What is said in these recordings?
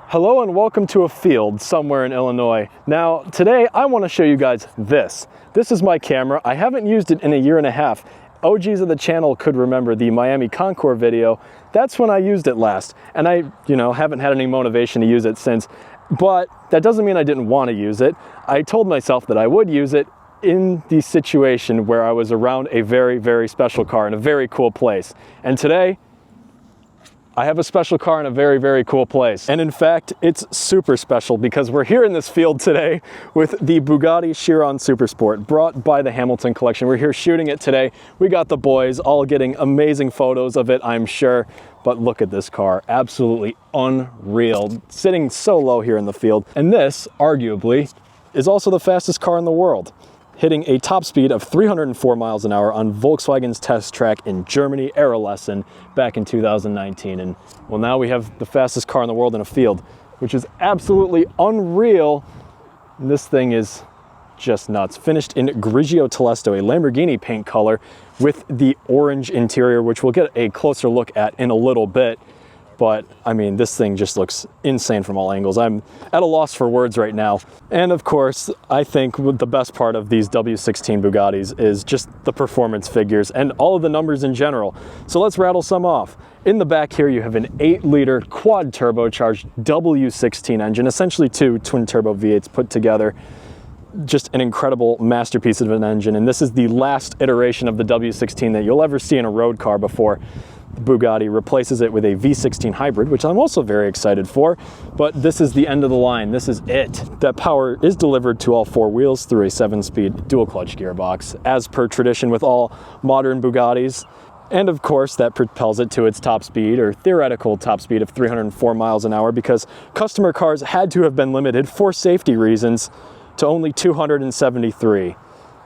Hello and welcome to a field somewhere in Illinois. Now, today I want to show you guys this. This is my camera. I haven't used it in a year and a half. OGs of the channel could remember the Miami Concours video. That's when I used it last. And I, haven't had any motivation to use it since. But that doesn't mean I didn't want to use it. I told myself that I would use it in the situation where I was around a very, very special car in a very cool place. And today, I have a special car in a very, very cool place. And in fact, it's super special because we're here in this field today with the Bugatti Chiron Supersport brought by the Hamilton Collection. We're here shooting it today. We got the boys all getting amazing photos of it, I'm sure. But look at this car, absolutely unreal, sitting so low here in the field. And this, arguably, is also the fastest car in the world, hitting a top speed of 304 miles an hour on Volkswagen's test track in Germany, Lesson, back in 2019. And well, now we have the fastest car in the world in a field, which is absolutely unreal. And this thing is just nuts. Finished in Grigio Telesto, a Lamborghini paint color with the orange interior, which we'll get a closer look at in a little bit. But I mean, this thing just looks insane from all angles. I'm at a loss for words right now. And of course, I think the best part of these W16 Bugattis is just the performance figures and all of the numbers in general. So let's rattle some off. In the back here, you have an 8-liter quad turbocharged W16 engine, essentially two twin turbo V8s put together. Just an incredible masterpiece of an engine. And this is the last iteration of the W16 that you'll ever see in a road car before Bugatti replaces it with a V16 hybrid, which I'm also very excited for, but this is the end of the line. This is it. That power is delivered to all four wheels through a 7-speed dual clutch gearbox, as per tradition with all modern Bugattis. And of course, that propels it to its top speed, or theoretical top speed, of 304 miles an hour, because customer cars had to have been limited for safety reasons to only 273.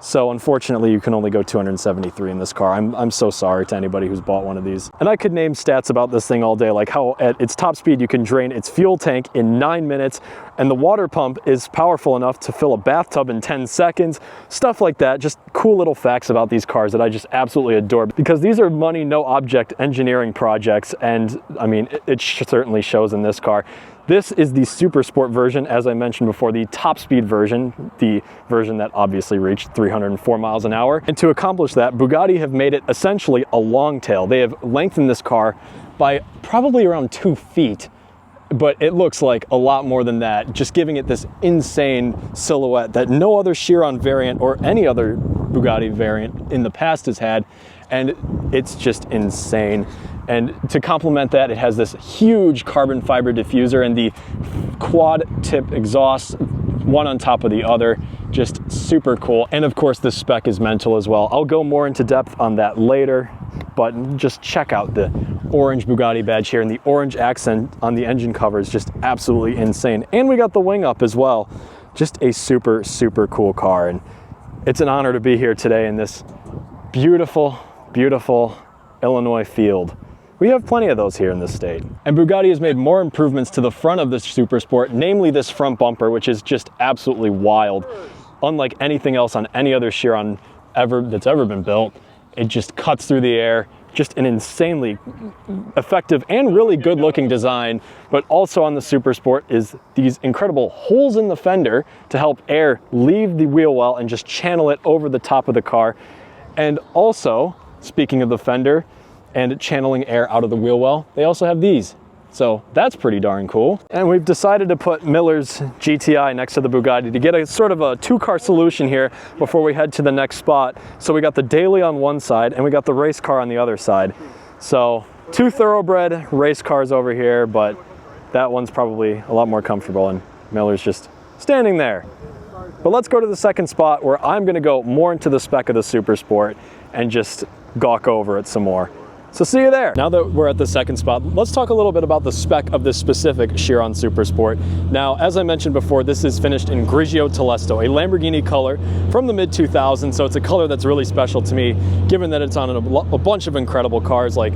So unfortunately, you can only go 273 in this car. I'm so sorry to anybody who's bought one of these. And I could name stats about this thing all day, like how at its top speed, you can drain its fuel tank in 9 minutes, and the water pump is powerful enough to fill a bathtub in 10 seconds, stuff like that. Just cool little facts about these cars that I just absolutely adore, because these are money, no object engineering projects. And I mean, it certainly shows in this car. This is the Super Sport version, as I mentioned before, the top speed version, the version that obviously reached 304 miles an hour. And to accomplish that, Bugatti have made it essentially a long tail. They have lengthened this car by probably around 2 feet, but it looks like a lot more than that, just giving it this insane silhouette that no other Chiron variant or any other Bugatti variant in the past has had. And it's just insane. And to complement that, it has this huge carbon fiber diffuser and the quad tip exhaust, one on top of the other. Just super cool. And of course, the spec is mental as well. I'll go more into depth on that later, but just check out the orange Bugatti badge here, and the orange accent on the engine cover is just absolutely insane. And we got the wing up as well. Just a super, super cool car. And it's an honor to be here today in this beautiful, beautiful Illinois field. We have plenty of those here in this state. And Bugatti has made more improvements to the front of this Supersport, namely this front bumper, which is just absolutely wild. Unlike anything else on any other Chiron that's ever been built, it just cuts through the air. Just an insanely effective and really good looking design. But also on the Supersport is these incredible holes in the fender to help air leave the wheel well and just channel it over the top of the car. And also, speaking of the fender and channeling air out of the wheel well, they also have these. So that's pretty darn cool. And we've decided to put Miller's GTI next to the Bugatti to get a sort of a two-car solution here before we head to the next spot. So we got the daily on one side and we got the race car on the other side. So 2 thoroughbred race cars over here, but that one's probably a lot more comfortable, and Miller's just standing there. But let's go to the second spot where I'm gonna go more into the spec of the Supersport and just gawk over it some more. So see you there. Now that we're at the second spot, let's talk a little bit about the spec of this specific Chiron Supersport. Now, as I mentioned before, this is finished in Grigio Telesto, a Lamborghini color from the mid-2000s. So it's a color that's really special to me, given that it's on a bunch of incredible cars, like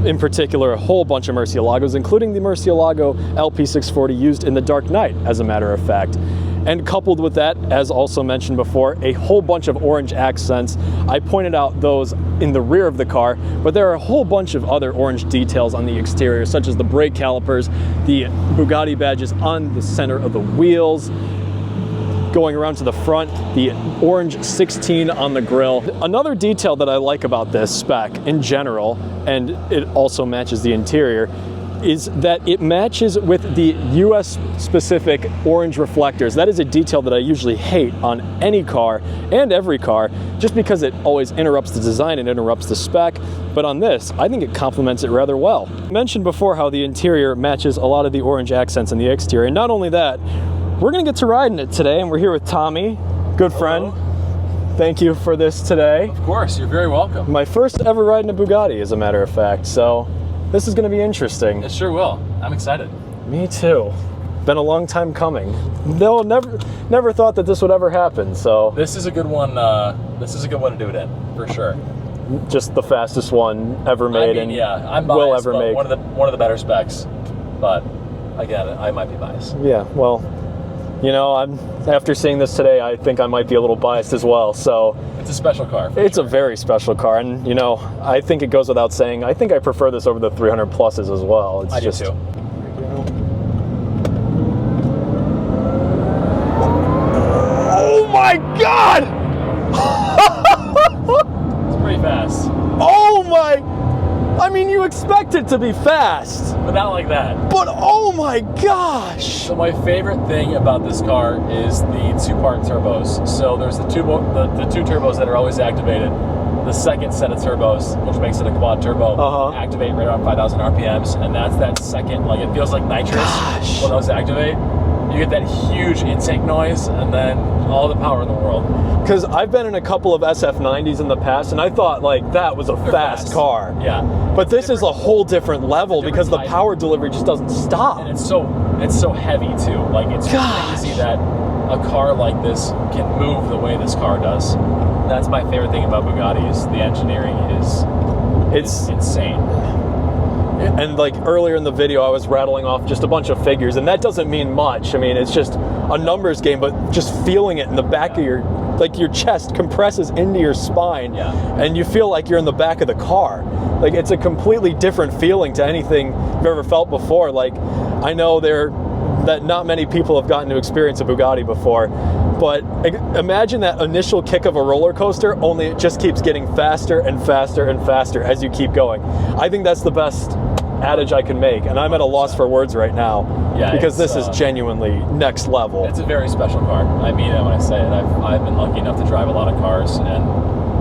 in particular, a whole bunch of Murcielagos, including the Murcielago LP640 used in The Dark Knight, as a matter of fact. And coupled with that, as also mentioned before, a whole bunch of orange accents. I pointed out those in the rear of the car, but there are a whole bunch of other orange details on the exterior, such as the brake calipers, the Bugatti badges on the center of the wheels, going around to the front, the orange 16 on the grille. Another detail that I like about this spec in general, and it also matches the interior, is that it matches with the US specific orange reflectors. That is a detail that I usually hate on any car and every car, just because it always interrupts the design and interrupts the spec. But on this, I think it complements it rather well. I mentioned before how the interior matches a lot of the orange accents in the exterior. And not only that, we're gonna get to ride in it today, and we're here with Tommy, good friend. Hello. Thank you for this today. Of course, you're very welcome. My first ever ride in a Bugatti, as a matter of fact, so this is gonna be interesting. It sure will. I'm excited. Me too. Been a long time coming. No, never thought that this would ever happen, so. This is a good one, this is a good one to do it in, for sure. Just the fastest one ever made, I mean, yeah, I'm will biased, ever make. One of the better specs, but again, I might be biased. Yeah, well, you know, after seeing this today, I think I might be a little biased as well, so. It's a special car. It's a very special car, and you know, I think it goes without saying, I think I prefer this over the 300 pluses as well. It's I just, do too. Oh my God! It's pretty fast. Oh my, I mean, you expect it to be fast, But not like that. but oh my gosh! So my favorite thing about this car is the two-part turbos. So there's the two turbos that are always activated. The second set of turbos, which makes it a quad turbo, activate right around 5,000 RPMs, and that's that second, like it feels like nitrous when those activate. You get that huge intake noise, and then all the power in the world. Because I've been in a couple of SF90s in the past, and I thought like that was a fast car. Yeah. But this is a whole different level because the type. power delivery just doesn't stop. And it's so heavy too. Like it's crazy that a car like this can move the way this car does. That's my favorite thing about Bugattis. The engineering is insane. And like earlier in the video, I was rattling off just a bunch of figures, and that doesn't mean much. I mean, it's just a numbers game, but just feeling it in the back of your, like your chest compresses into your spine, and you feel like you're in the back of the car. Like it's a completely different feeling to anything you've ever felt before. Like I know that not many people have gotten to experience a Bugatti before, but imagine that initial kick of a roller coaster, only it just keeps getting faster and faster and faster as you keep going. I think that's the best adage I can make, and I'm at a loss for words right now, because this is genuinely next level. It's a very special car. I mean it when I say it. I've been lucky enough to drive a lot of cars, and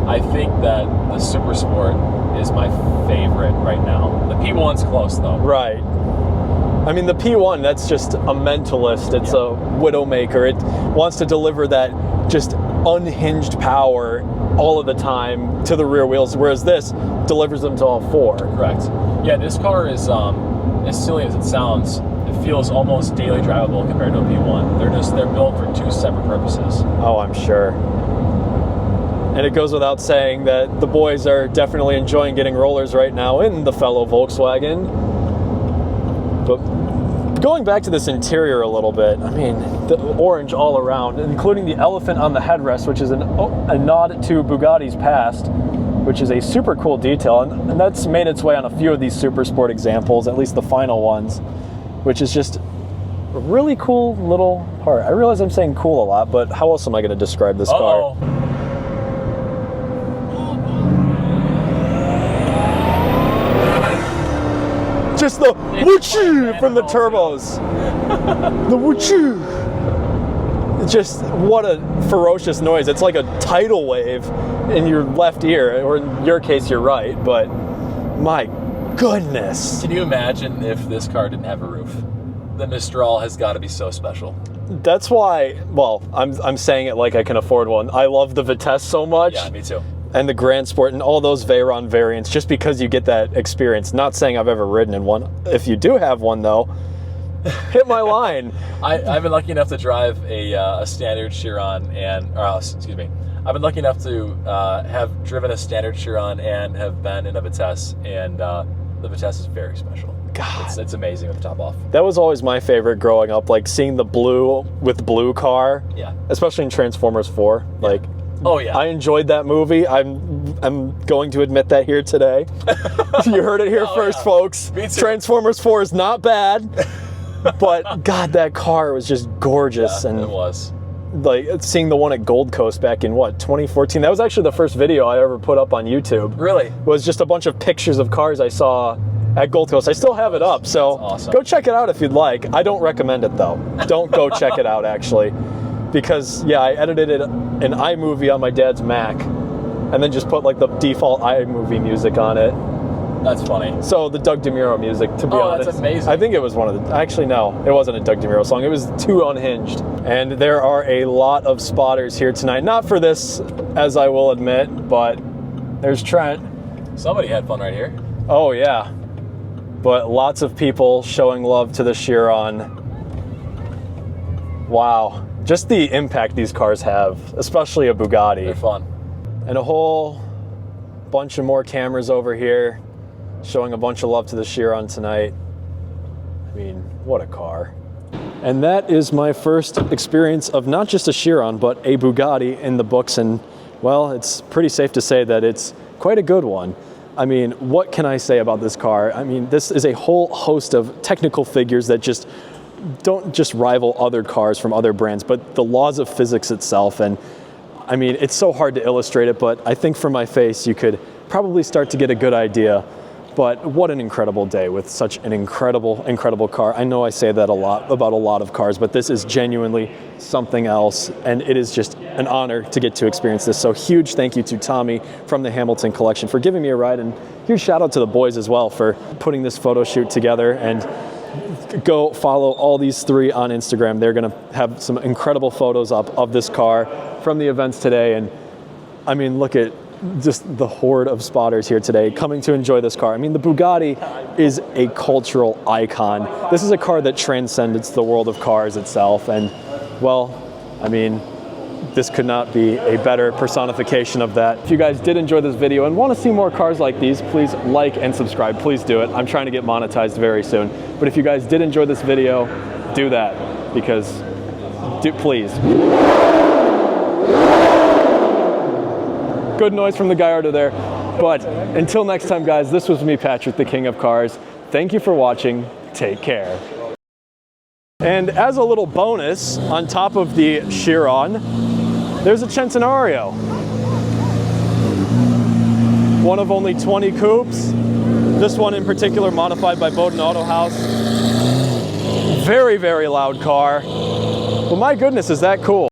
I think that the Supersport is my favorite right now. The P1's close though. Right. I mean, the P1, that's just a mentalist. It's a widowmaker. It wants to deliver that just unhinged power all of the time to the rear wheels, whereas this delivers them to all four. Correct. Yeah, this car is, as silly as it sounds, it feels almost daily drivable compared to a P1. They're built for two separate purposes. Oh, I'm sure. And it goes without saying that the boys are definitely enjoying getting rollers right now in the fellow Volkswagen. But going back to this interior a little bit, I mean, the orange all around, including the elephant on the headrest, which is a nod to Bugatti's past, which is a super cool detail, and that's made its way on a few of these Supersport examples, at least the final ones, which is just a really cool little part. I realize I'm saying cool a lot, but how else am I going to describe this car? Just the whoochoo from the turbos. The whoochoo. Just what a ferocious noise. It's like a tidal wave in your left ear, or in your case, your right, but my goodness. Can you imagine if this car didn't have a roof? The Mistral has got to be so special. That's why, well, I'm saying it like I can afford one. I love the Vitesse so much. Yeah, me too. And the Grand Sport and all those Veyron variants, just because you get that experience. Not saying I've ever ridden in one. If you do have one, though, hit my line. I've been lucky enough to drive a standard Chiron, and excuse me. I've been lucky enough to have driven a standard Chiron and have been in a Vitesse, and the Vitesse is very special. God. It's amazing with the top off. That was always my favorite growing up, like seeing the blue with blue car. Yeah. Especially in Transformers 4. Like, oh yeah. I enjoyed that movie. I'm going to admit that here today. You heard it here first, folks. Me too. Transformers 4 is not bad. But God, that car was just gorgeous. Yeah, and it was. Like seeing the one at Gold Coast back in what, 2014? That was actually the first video I ever put up on YouTube. Really? Was just a bunch of pictures of cars I saw at Gold Coast. I still have it up, so awesome. Go check it out if you'd like. I don't recommend it though. Don't go check it out actually, because yeah, I edited it in iMovie on my dad's Mac, and then just put like the default iMovie music on it. That's funny. So the Doug DeMuro music, to be honest. That's amazing. I think it was one of the, actually no, it wasn't a Doug DeMuro song. It was Too Unhinged. And there are a lot of spotters here tonight. Not for this, as I will admit, but there's Trent. Somebody had fun right here. Oh yeah. But lots of people showing love to the Chiron. Wow. Just the impact these cars have, especially a Bugatti. They're fun. And a whole bunch of more cameras over here showing a bunch of love to the Chiron tonight. I mean, what a car. And that is my first experience of not just a Chiron, but a Bugatti in the books. And well, it's pretty safe to say that it's quite a good one. I mean, what can I say about this car? I mean, this is a whole host of technical figures that just don't just rival other cars from other brands, but the laws of physics itself. And I mean, it's so hard to illustrate it, but I think from my face, you could probably start to get a good idea. But what an incredible day with such an incredible, incredible car. I know I say that a lot about a lot of cars, but this is genuinely something else. And it is just an honor to get to experience this. So huge thank you to Tommy from the Hamilton Collection for giving me a ride. And huge shout out to the boys as well for putting this photo shoot together. And go follow all these three on Instagram. They're gonna have some incredible photos up of this car from the events today. And I mean, look at just the horde of spotters here today coming to enjoy this car. I mean, the Bugatti is a cultural icon. This is a car that transcends the world of cars itself. And well, I mean, this could not be a better personification of that. If you guys did enjoy this video and want to see more cars like these, please like and subscribe. Please do it. I'm trying to get monetized very soon. But if you guys did enjoy this video, do that, because please. Good noise from the guy under there. But until next time, guys, this was me, Patrick, the King of Cars. Thank you for watching. Take care. And as a little bonus, on top of the Chiron, there's a Centenario. One of only 20 coupes. This one in particular modified by Bowden Auto House. Very, very loud car. But my goodness, is that cool.